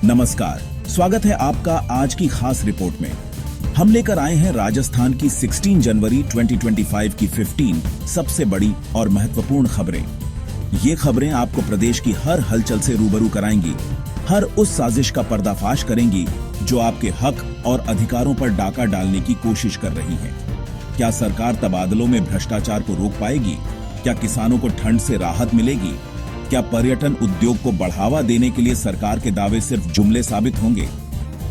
नमस्कार, स्वागत है आपका आज की खास रिपोर्ट में। हम लेकर आए हैं राजस्थान की 16 जनवरी 2025 की 15 सबसे बड़ी और महत्वपूर्ण खबरें। ये खबरें आपको प्रदेश की हर हलचल से रूबरू कराएंगी, हर उस साजिश का पर्दाफाश करेंगी जो आपके हक और अधिकारों पर डाका डालने की कोशिश कर रही है। क्या सरकार तबादलों में भ्रष्टाचार को रोक पाएगी? क्या किसानों को ठंड से राहत मिलेगी? क्या पर्यटन उद्योग को बढ़ावा देने के लिए सरकार के दावे सिर्फ जुमले साबित होंगे?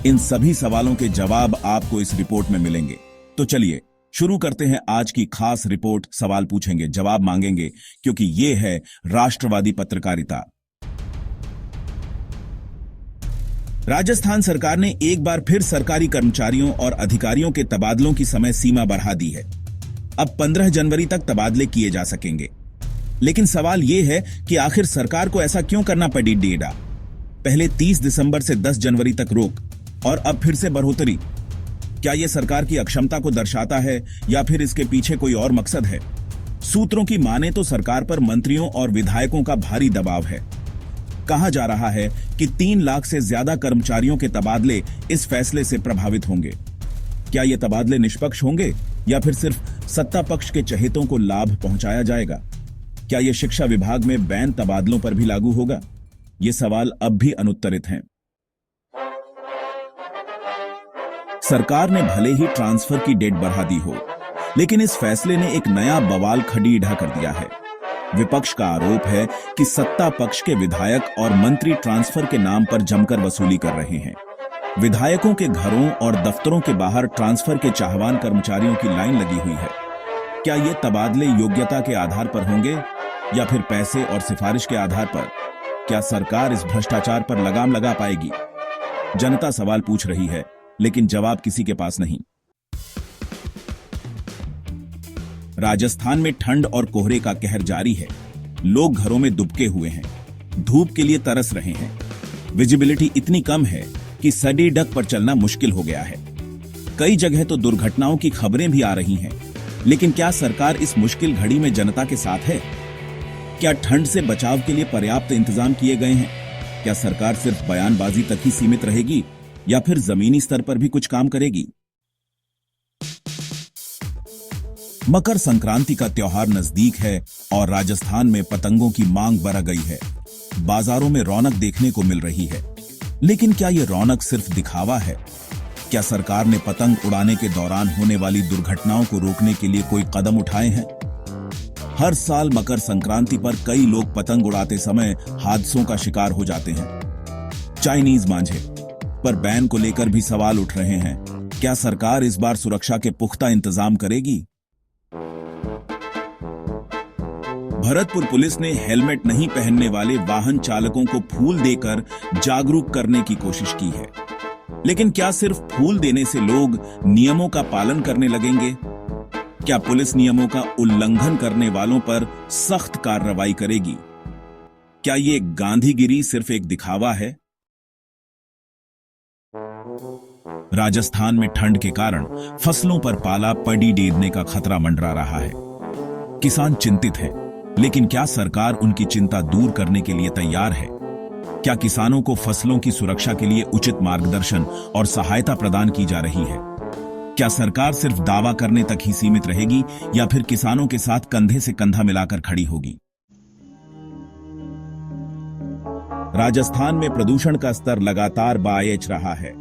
इन सभी सवालों के जवाब आपको इस रिपोर्ट में मिलेंगे। तो चलिए शुरू करते हैं आज की खास रिपोर्ट। सवाल पूछेंगे, जवाब मांगेंगे, क्योंकि ये है राष्ट्रवादी पत्रकारिता। राजस्थान सरकार ने एक बार फिर सरकारी कर्मचारियों और अधिकारियों के तबादलों की समय सीमा बढ़ा दी है। अब 15 जनवरी तक तबादले किए जा सकेंगे। लेकिन सवाल यह है कि आखिर सरकार को ऐसा क्यों करना पड़ी डेढ़ा? पहले 30 दिसंबर से 10 जनवरी तक रोक और अब फिर से बढ़ोतरी। क्या यह सरकार की अक्षमता को दर्शाता है या फिर इसके पीछे कोई और मकसद है? सूत्रों की माने तो सरकार पर मंत्रियों और विधायकों का भारी दबाव है। कहा जा रहा है कि 3 लाख से ज्यादा कर्मचारियों के तबादले इस फैसले से प्रभावित होंगे। क्या ये तबादले निष्पक्ष होंगे या फिर सिर्फ सत्ता पक्ष के चहेतों को लाभ पहुंचाया जाएगा? क्या यह शिक्षा विभाग में बैन तबादलों पर भी लागू होगा? ये सवाल अब भी अनुत्तरित हैं। सरकार ने भले ही ट्रांसफर की डेट बढ़ा दी हो, लेकिन इस फैसले ने एक नया बवाल खड़ीढ़ा कर दिया है। विपक्ष का आरोप है कि सत्ता पक्ष के विधायक और मंत्री ट्रांसफर के नाम पर जमकर वसूली कर रहे हैं। विधायकों के घरों और दफ्तरों के बाहर ट्रांसफर के चाहवान कर्मचारियों की लाइन लगी हुई है। क्या ये तबादले योग्यता के आधार पर होंगे या फिर पैसे और सिफारिश के आधार पर? क्या सरकार इस भ्रष्टाचार पर लगाम लगा पाएगी? जनता सवाल पूछ रही है, लेकिन जवाब किसी के पास नहीं। राजस्थान में ठंड और कोहरे का कहर जारी है। लोग घरों में दुबके हुए हैं, धूप के लिए तरस रहे हैं। विजिबिलिटी इतनी कम है कि सड़ी डक पर चलना मुश्किल हो गया है। कई जगह तो दुर्घटनाओं की खबरें भी आ रही हैं। लेकिन क्या सरकार इस मुश्किल घड़ी में जनता के साथ है? क्या ठंड से बचाव के लिए पर्याप्त इंतजाम किए गए हैं? क्या सरकार सिर्फ बयानबाजी तक ही सीमित रहेगी या फिर जमीनी स्तर पर भी कुछ काम करेगी? मकर संक्रांति का त्योहार नजदीक है और राजस्थान में पतंगों की मांग बढ़ गई है। बाजारों में रौनक देखने को मिल रही है। लेकिन क्या यह रौनक सिर्फ दिखावा है? क्या सरकार ने पतंग उड़ाने के दौरान होने वाली दुर्घटनाओं को रोकने के लिए कोई कदम उठाए हैं? हर साल मकर संक्रांति पर कई लोग पतंग उड़ाते समय हादसों का शिकार हो जाते हैं। चाइनीज मांझे पर बैन को लेकर भी सवाल उठ रहे हैं। क्या सरकार इस बार सुरक्षा के पुख्ता इंतजाम करेगी? भरतपुर पुलिस ने हेलमेट नहीं पहनने वाले वाहन चालकों को फूल देकर जागरूक करने की कोशिश की है। लेकिन क्या सिर्फ फूल देने से लोग नियमों का पालन करने लगेंगे? क्या पुलिस नियमों का उल्लंघन करने वालों पर सख्त कार्रवाई करेगी? क्या ये गांधीगिरी सिर्फ एक दिखावा है? राजस्थान में ठंड के कारण फसलों पर पाला पड़ी डेरने का खतरा मंडरा रहा है। किसान चिंतित है, लेकिन क्या सरकार उनकी चिंता दूर करने के लिए तैयार है? क्या किसानों को फसलों की सुरक्षा के लिए उचित मार्गदर्शन और सहायता प्रदान की जा रही है? क्या सरकार सिर्फ दावा करने तक ही सीमित रहेगी या फिर किसानों के साथ कंधे से कंधा मिलाकर खड़ी होगी? राजस्थान में प्रदूषण का स्तर लगातार बाएच रहा है।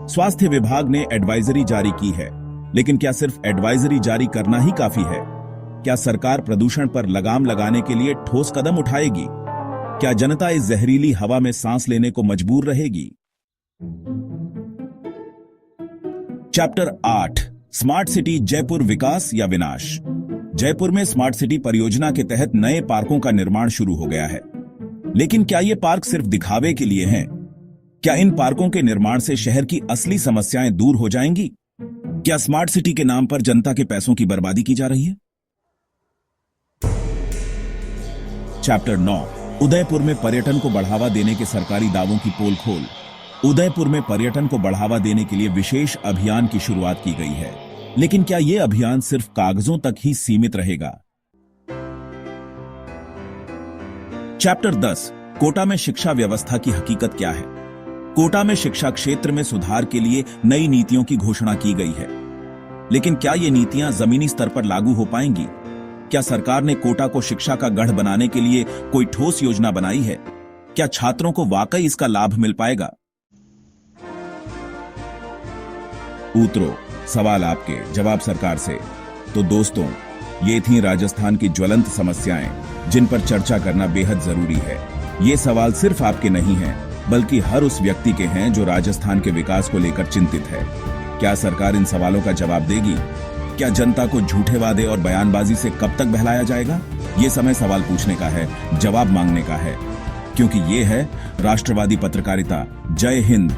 स्वास्थ्य विभाग ने एडवाइजरी जारी की है, लेकिन क्या सिर्फ एडवाइजरी जारी करना ही काफी है? क्या सरकार प्रदूषण पर लगाम लगाने के लिए ठोस कदम उठाएगी? क्या जनता इस जहरीली हवा में सांस लेने को मजबूर रहेगी? चैप्टर 8, स्मार्ट सिटी जयपुर विकास या विनाश। जयपुर में स्मार्ट सिटी परियोजना के तहत नए पार्कों का निर्माण शुरू हो गया है। लेकिन क्या ये पार्क सिर्फ दिखावे के लिए हैं? क्या इन पार्कों के निर्माण से शहर की असली समस्याएं दूर हो जाएंगी? क्या स्मार्ट सिटी के नाम पर जनता के पैसों की बर्बादी की जा रही है? चैप्टर 9, उदयपुर में पर्यटन को बढ़ावा देने के सरकारी दावों की पोल खोल। उदयपुर में पर्यटन को बढ़ावा देने के लिए विशेष अभियान की शुरुआत की गई है। लेकिन क्या यह अभियान सिर्फ कागजों तक ही सीमित रहेगा? चैप्टर 10, कोटा में शिक्षा व्यवस्था की हकीकत क्या है? कोटा में शिक्षा क्षेत्र में सुधार के लिए नई नीतियों की घोषणा की गई है, लेकिन क्या ये नीतियां जमीनी स्तर पर लागू हो पाएंगी? क्या सरकार ने कोटा को शिक्षा का गढ़ बनाने के लिए कोई ठोस योजना बनाई है? क्या छात्रों को वाकई इसका लाभ मिल पाएगा? उतरो, सवाल आपके, जवाब सरकार से। तो दोस्तों, ये थी राजस्थान की ज्वलंत समस्याएं जिन पर चर्चा करना बेहद जरूरी है। ये सवाल सिर्फ आपके नहीं हैं, बल्कि हर उस व्यक्ति के हैं जो राजस्थान के विकास को लेकर चिंतित है। क्या सरकार इन सवालों का जवाब देगी? क्या जनता को झूठे वादे और बयानबाजी से कब तक बहलाया जाएगा? ये समय सवाल पूछने का है, जवाब मांगने का है, क्योंकि ये है राष्ट्रवादी पत्रकारिता। जय हिंद।